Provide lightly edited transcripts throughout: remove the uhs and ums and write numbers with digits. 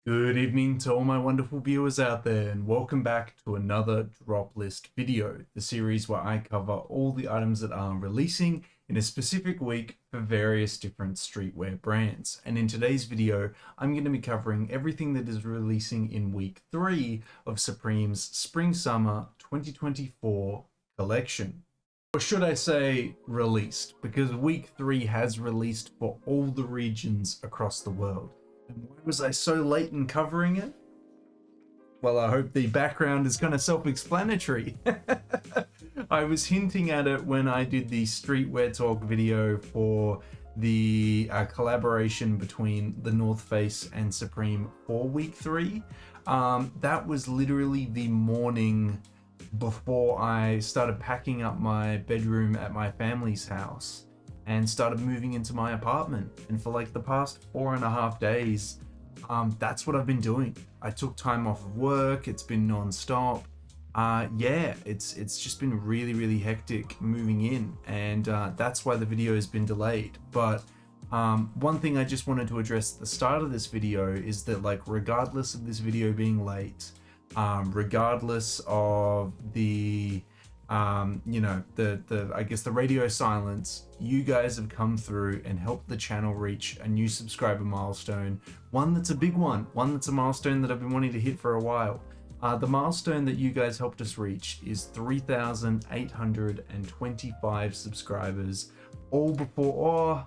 Good evening to all my wonderful viewers out there, and welcome back to another drop list video, the series where I cover all the items that are releasing in a specific week for various different streetwear brands. And in today's video, I'm going to be covering everything that is releasing in week 3 of Supreme's Spring-Summer 2024 collection. Or should I say released, because week 3 has released for all the regions across the world. And why was I so late in covering it? Well, I hope the background is kind of self-explanatory. I was hinting at it when I did the Streetwear Talk video for the collaboration between the North Face and Supreme for week 3. That was literally the morning before I started packing up my bedroom at my family's house and started moving into my apartment. And for like the past 4.5 days, that's what I've been doing. I took time off of work. It's been non-stop. Yeah, it's just been really hectic moving in, and that's why the video has been delayed. But one thing I just wanted to address at the start of this video is that, like, regardless of this video being late, regardless of the I guess the radio silence, you guys have come through and helped the channel reach a new subscriber milestone, one that's a big one that's a milestone that I've been wanting to hit for a while. The milestone that you guys helped us reach is 3,825 subscribers, all before,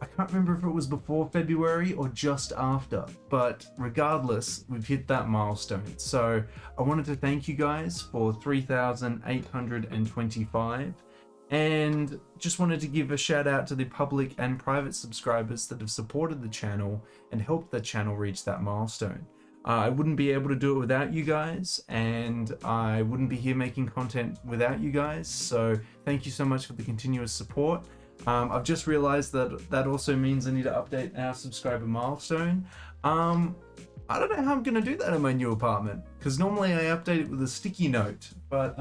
I can't remember if it was before February or just after, but regardless, we've hit that milestone. So I wanted to thank you guys for 3,825, and just wanted to give a shout out to the public and private subscribers that have supported the channel and helped the channel reach that milestone. I wouldn't be able to do it without you guys, and I wouldn't be here making content without you guys. So thank you so much for the continuous support. I've just realized that also means I need to update our subscriber milestone. I don't know how I'm going to do that in my new apartment, because normally I update it with a sticky note, but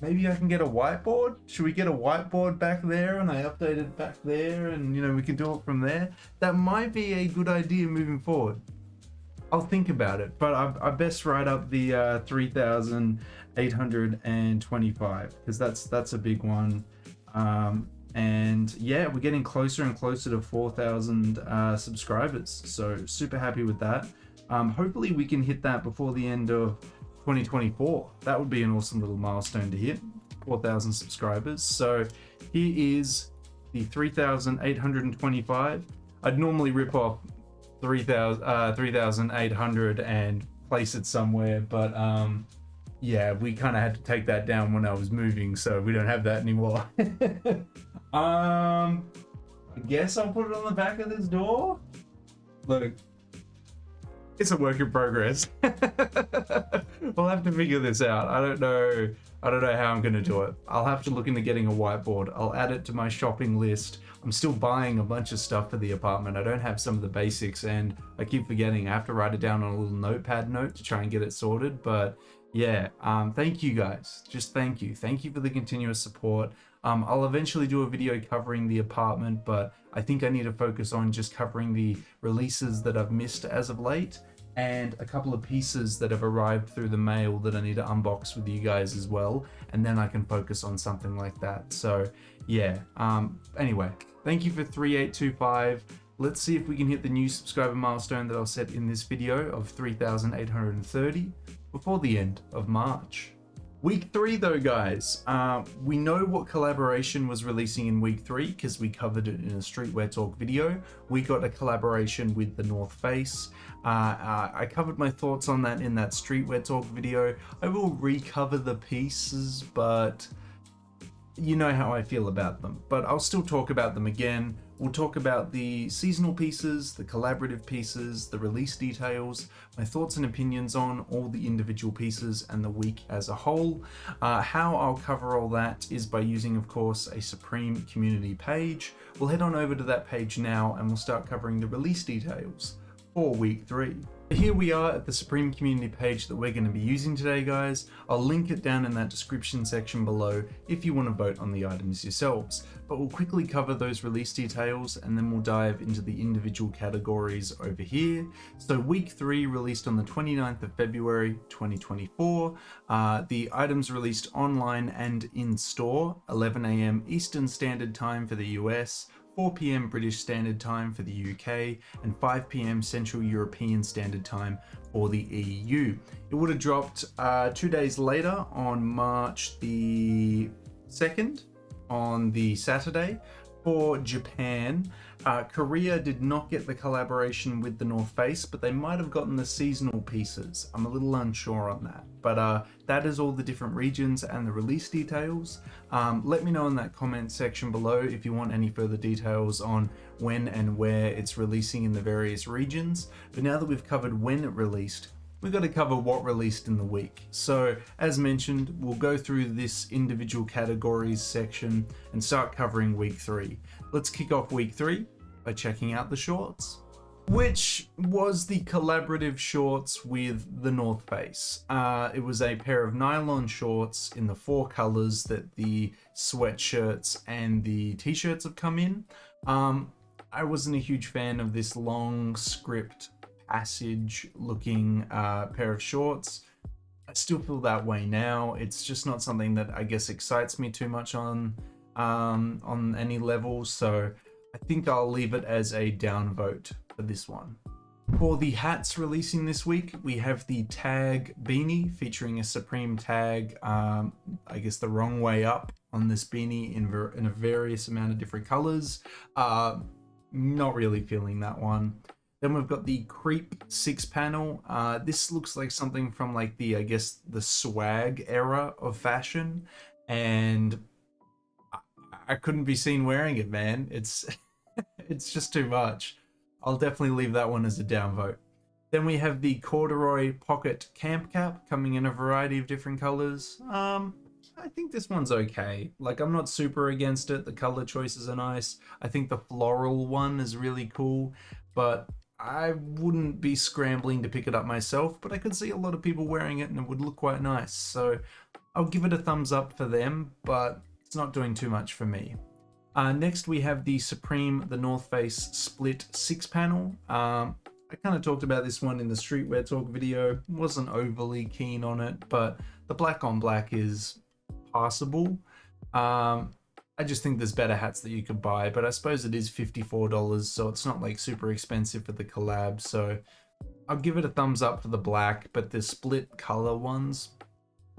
maybe I can get a whiteboard. Should we get a whiteboard back there and I update it back there, and we can do it from there? That might be a good idea moving forward. I'll think about it, but I best write up the 3,825, because that's a big one. And yeah, we're getting closer and closer to 4,000 subscribers, so super happy with that. Hopefully we can hit that before the end of 2024. That would be an awesome little milestone to hit, 4,000 subscribers. So here is the 3,825. I'd normally rip off 3,800 and place it somewhere, but yeah, we kind of had to take that down when I was moving, so we don't have that anymore. I guess I'll put it on the back of this door. Look, it's a work in progress. We'll have to figure this out. I don't know how I'm gonna do it. I'll have to look into getting a whiteboard. I'll add it to my shopping list. I'm still buying a bunch of stuff for the apartment. I don't have some of the basics, and I keep forgetting. I have to write it down on a little notepad note to try and get it sorted. But yeah, thank you guys. Just thank you. Thank you for the continuous support. I'll eventually do a video covering the apartment, but I think I need to focus on just covering the releases that I've missed as of late, and a couple of pieces that have arrived through the mail that I need to unbox with you guys as well, and then I can focus on something like that. So yeah, anyway, thank you for 3,825. Let's see if we can hit the new subscriber milestone that I'll set in this video of 3,830 before the end of March. Week 3 though, guys, we know what collaboration was releasing in week 3 because we covered it in a Streetwear Talk video. We got a collaboration with the North Face. I covered my thoughts on that in that Streetwear Talk video. I will recover the pieces, but you know how I feel about them. But I'll still talk about them again. We'll talk about the seasonal pieces, the collaborative pieces, the release details, my thoughts and opinions on all the individual pieces and the week as a whole. How I'll cover all that is by using, of course, a Supreme community page. We'll head on over to that page now and we'll start covering the release details. for week 3. Here we are at the Supreme community page that we're going to be using today, guys. I'll link it down in that description section below if you want to vote on the items yourselves. But we'll quickly cover those release details and then we'll dive into the individual categories over here. So week 3 released on the 29th of February 2024. The items released online and in store, 11 AM Eastern Standard Time for the US, 4 PM British Standard Time for the UK, and 5 PM Central European Standard Time for the EU. It would have dropped 2 days later on March the 2nd, on the Saturday. For Japan, Korea did not get the collaboration with the North Face, but they might have gotten the seasonal pieces. I'm a little unsure on that, but that is all the different regions and the release details. Let me know in that comment section below if you want any further details on when and where it's releasing in the various regions. But now that we've covered when it released, we've got to cover what released in the week. So as mentioned, we'll go through this individual categories section and start covering week 3. Let's kick off week 3 by checking out the shorts, which was the collaborative shorts with the North Face. It was a pair of nylon shorts in the 4 colors that the sweatshirts and the t-shirts have come in. I wasn't a huge fan of this long script passage looking pair of shorts. I still feel that way now. It's just not something that I guess excites me too much on any level, so I think I'll leave it as a downvote for this one. For the hats releasing this week, we have the tag beanie featuring a Supreme tag, I guess the wrong way up on this beanie in a various amount of different colors. Not really feeling that one. Then we've got the Creep 6 panel. This looks like something from like the, I guess, the swag era of fashion. And I couldn't be seen wearing it, man. It's it's just too much. I'll definitely leave that one as a downvote. Then we have the corduroy pocket camp cap coming in a variety of different colors. I think this one's okay. Like, I'm not super against it. The color choices are nice. I think the floral one is really cool, but I wouldn't be scrambling to pick it up myself, but I could see a lot of people wearing it and it would look quite nice. So I'll give it a thumbs up for them, but it's not doing too much for me. Next we have the Supreme, the North Face split 6 panel. I kind of talked about this one in the streetwear talk video. Wasn't overly keen on it, but the black on black is passable. I just think there's better hats that you could buy, but I suppose it is $54, so it's not like super expensive for the collab. So I'll give it a thumbs up for the black, but the split color ones,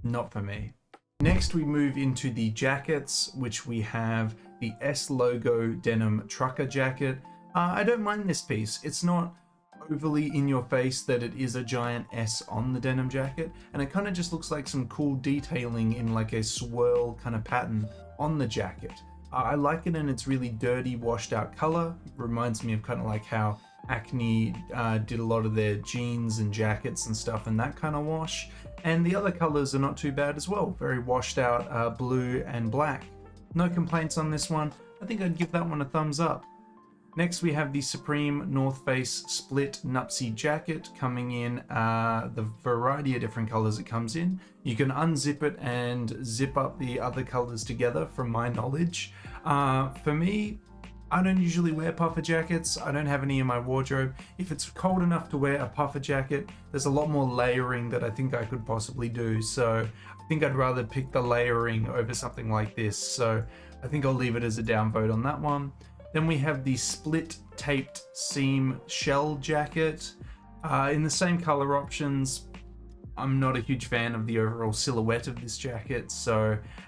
not for me. Next we move into the jackets, which we have the S logo denim trucker jacket. I don't mind this piece. It's not overly in your face that it is a giant S on the denim jacket, and it kind of just looks like some cool detailing in like a swirl kind of pattern on the jacket. I like it in its really dirty, washed out color. Reminds me of kind of like how Acne did a lot of their jeans and jackets and stuff in that kind of wash. And the other colors are not too bad as well. Very washed out blue and black. No complaints on this one. I think I'd give that one a thumbs up. Next we have the Supreme North Face split Nupsy jacket coming in the variety of different colors it comes in. You can unzip it and zip up the other colors together from my knowledge. For me, I don't usually wear puffer jackets. I don't have any in my wardrobe. If it's cold enough to wear a puffer jacket, there's a lot more layering that I think I could possibly do. So I think I'd rather pick the layering over something like this. So I think I'll leave it as a downvote on that one. Then we have the split taped seam shell jacket in the same color options. I'm not a huge fan of the overall silhouette of this jacket,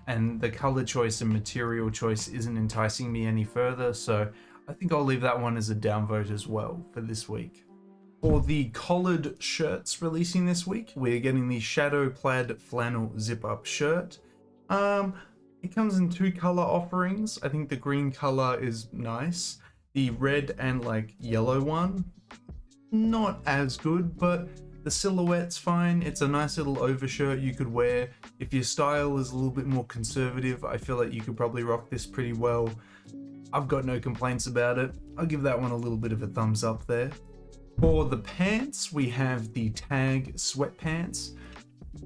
and the color choice and material choice isn't enticing me any further, so I think I'll leave that one as a downvote as well for this week. For the collared shirts releasing this week, we're getting the shadow plaid flannel zip up shirt. It comes in 2 color offerings. I think the green color is nice. The red and like yellow one, not as good, but the silhouette's fine. It's a nice little overshirt you could wear. If your style is a little bit more conservative, I feel like you could probably rock this pretty well. I've got no complaints about it. I'll give that one a little bit of a thumbs up there. For the pants, we have the tag sweatpants.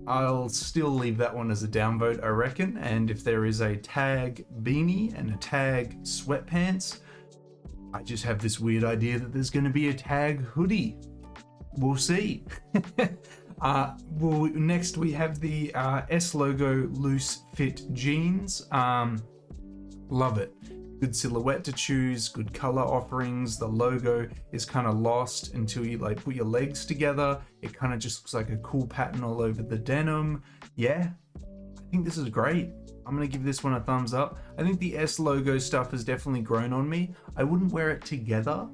I'll still leave that one as a downvote, I reckon. And if there is a tag beanie and a tag sweatpants, I just have this weird idea that there's going to be a tag hoodie. We'll see. Next we have the S logo loose fit jeans. Love it. Good silhouette to choose, good color offerings. The logo is kind of lost until you like put your legs together. It kind of just looks like a cool pattern all over the denim. Yeah, I think this is great. I'm gonna give this one a thumbs up. I think the S logo stuff has definitely grown on me. I wouldn't wear it together,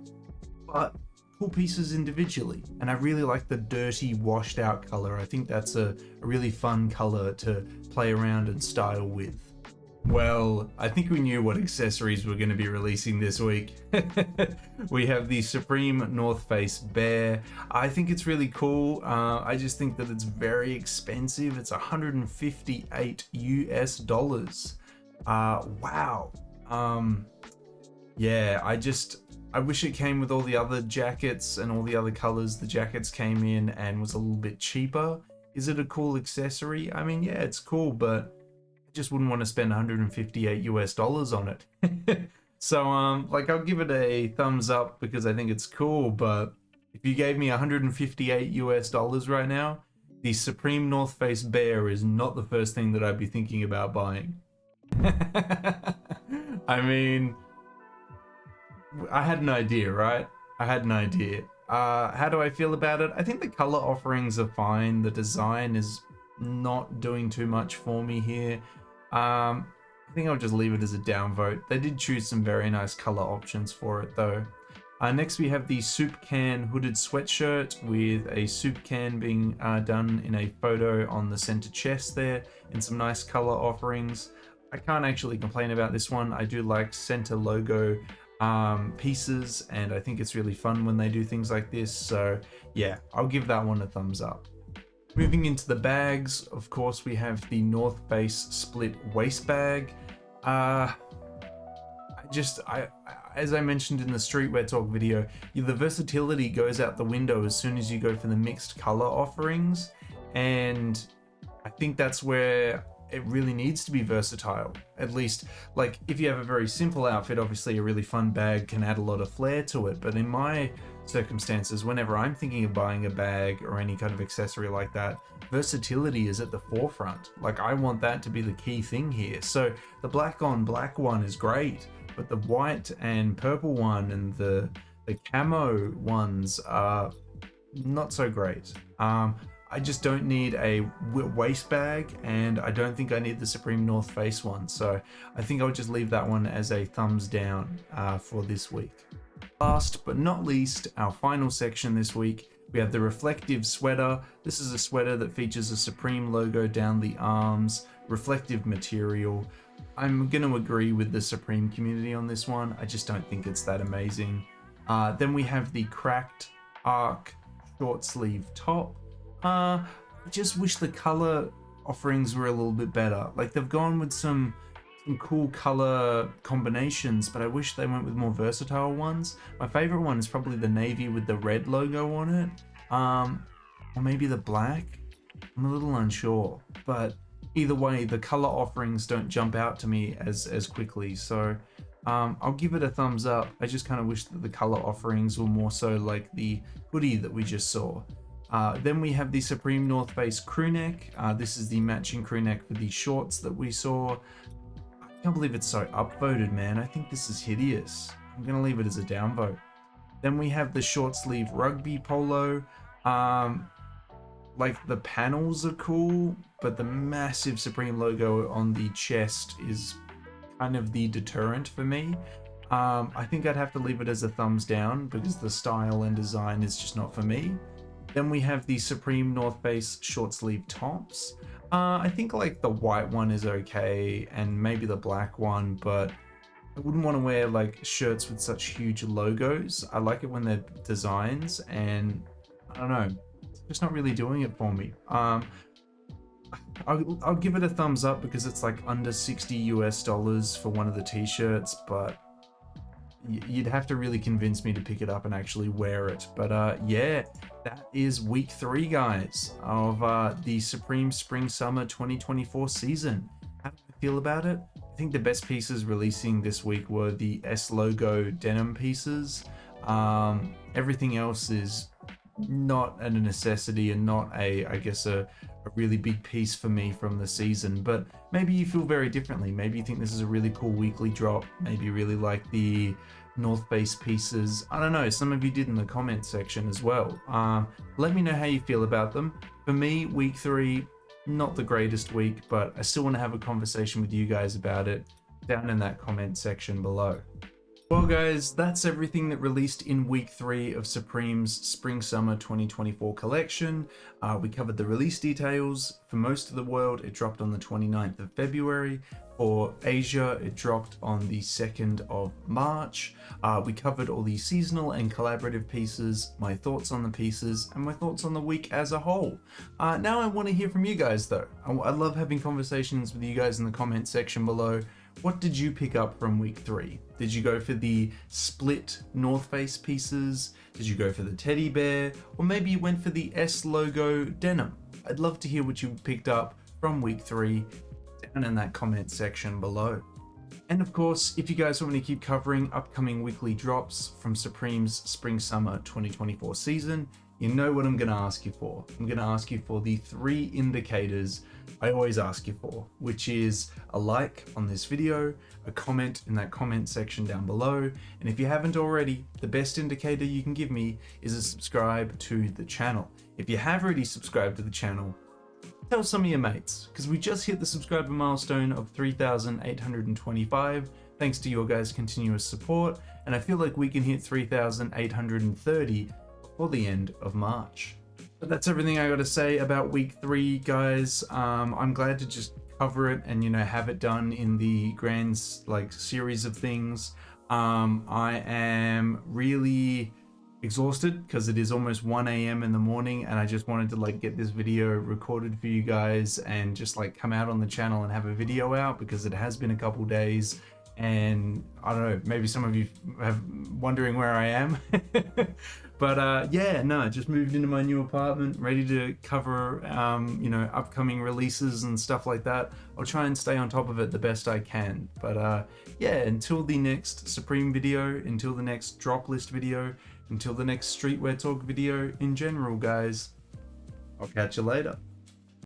but cool pieces individually. And I really like the dirty washed out color. I think that's a really fun color to play around and style with. Well, I think we knew what accessories we're going to be releasing this week. We have the Supreme North Face Bear. I think it's really cool. I just think that it's very expensive. It's $158 US. Wow. Yeah, I wish it came with all the other jackets and all the other colors the jackets came in and was a little bit cheaper. Is it a cool accessory? I mean, yeah, it's cool, but just wouldn't want to spend $158 US on it. So like I'll give it a thumbs up because I think it's cool, but if you gave me $158 US right now, the Supreme North Face Bear is not the first thing that I'd be thinking about buying. I mean, I had an idea, right? I had an idea. How do I feel about it? I think the color offerings are fine. The design is not doing too much for me here. I think I'll just leave it as a downvote. They did choose some very nice color options for it though. Next we have the soup can hooded sweatshirt with a soup can being done in a photo on the center chest there and some nice color offerings. I can't actually complain about this one. I do like center logo pieces and I think it's really fun when they do things like this. So yeah, I'll give that one a thumbs up. Moving into the bags, of course, we have the North Face split waist bag. As I mentioned in the streetwear talk video, the versatility goes out the window as soon as you go for the mixed color offerings. And I think that's where it really needs to be versatile. At least, like, if you have a very simple outfit, obviously a really fun bag can add a lot of flair to it. But in my circumstances, whenever I'm thinking of buying a bag or any kind of accessory like that, versatility is at the forefront. Like, I want that to be the key thing here. So the black on black one is great, but the white and purple one and the camo ones are not so great. I just don't need a waist bag, and I don't think I need the Supreme North Face one. So I think I'll just leave that one as a thumbs down for this week. Last but not least, our final section this week, we have the reflective sweater. This is a sweater that features a Supreme logo down the arms, reflective material. I'm going to agree with the Supreme community on this one. I just don't think it's that amazing. Then we have the cracked arc short sleeve top. I just wish the color offerings were a little bit better. Like, they've gone with some cool color combinations, but I wish they went with more versatile ones. My favorite one is probably the navy with the red logo on it, or maybe the black. I'm a little unsure, but either way, the color offerings don't jump out to me as quickly. So I'll give it a thumbs up. I just kind of wish that the color offerings were more so like the hoodie that we just saw. Then we have the Supreme North Face crew neck. This is the matching crew neck for the shorts that we saw. I can't believe it's so upvoted, man. I think this is hideous. I'm gonna leave it as a downvote. Then we have the short sleeve rugby polo. Like, the panels are cool, but the massive Supreme logo on the chest is kind of the deterrent for me. I think I'd have to leave it as a thumbs down because the style and design is just not for me. Then we have the Supreme North Face short sleeve tops. I think like the white one is okay and maybe the black one, but I wouldn't want to wear like shirts with such huge logos. I like it when they're designs, and I don't know, it's just not really doing it for me. I'll give it a thumbs up because it's like under $60 US for one of the t-shirts, but you'd have to really convince me to pick it up and actually wear it. But yeah, that is week 3, guys, of the Supreme Spring Summer 2024 season. How do you feel about it? I think the best pieces releasing this week were the S logo denim pieces. Everything else is not a necessity and not I guess a really big piece for me from the season. But maybe you feel very differently. Maybe you think this is a really cool weekly drop. Maybe you really like the North Face pieces. I don't know, some of you did in the comment section as well. Let me know how you feel about them. For me, week 3, not the greatest week, but I still want to have a conversation with you guys about it down in that comment section below. Well guys, that's everything that released in week 3 of Supreme's Spring Summer 2024 collection. We covered the release details. For most of the world, it dropped on the 29th of February. For Asia, it dropped on the 2nd of March. We covered all the seasonal and collaborative pieces, my thoughts on the pieces, and my thoughts on the week as a whole. Now I want to hear from you guys though. I love having conversations with you guys in the comment section below. What did you pick up from week 3? Did you go for the split North Face pieces? Did you go for the teddy bear? Or maybe you went for the S logo denim? I'd love to hear what you picked up from week 3 down in that comment section below. And of course, if you guys want me to keep covering upcoming weekly drops from Supreme's Spring Summer 2024 season, you know what I'm going to ask you for. I'm going to ask you for the 3 indicators I always ask you for, which is a like on this video, a comment in that comment section down below, and if you haven't already, the best indicator you can give me is a subscribe to the channel. If you have already subscribed to the channel, tell some of your mates, because we just hit the subscriber milestone of 3,825 thanks to your guys' continuous support, and I feel like we can hit 3,830 before the end of March. But that's everything I got to say about week 3, guys. I'm glad to just cover it and, you know, have it done in the grand series of things. I am really exhausted because it is almost 1 a.m. in the morning, and I just wanted to get this video recorded for you guys and just come out on the channel and have a video out, because it has been a couple days. And I don't know, maybe some of you have wondering where I am. But yeah, no, just moved into my new apartment, ready to cover you know, upcoming releases and stuff like that. I'll try and stay on top of it the best I can. But yeah, until the next Supreme video, until the next drop list video, until the next streetwear talk video in general, guys, I'll catch you later.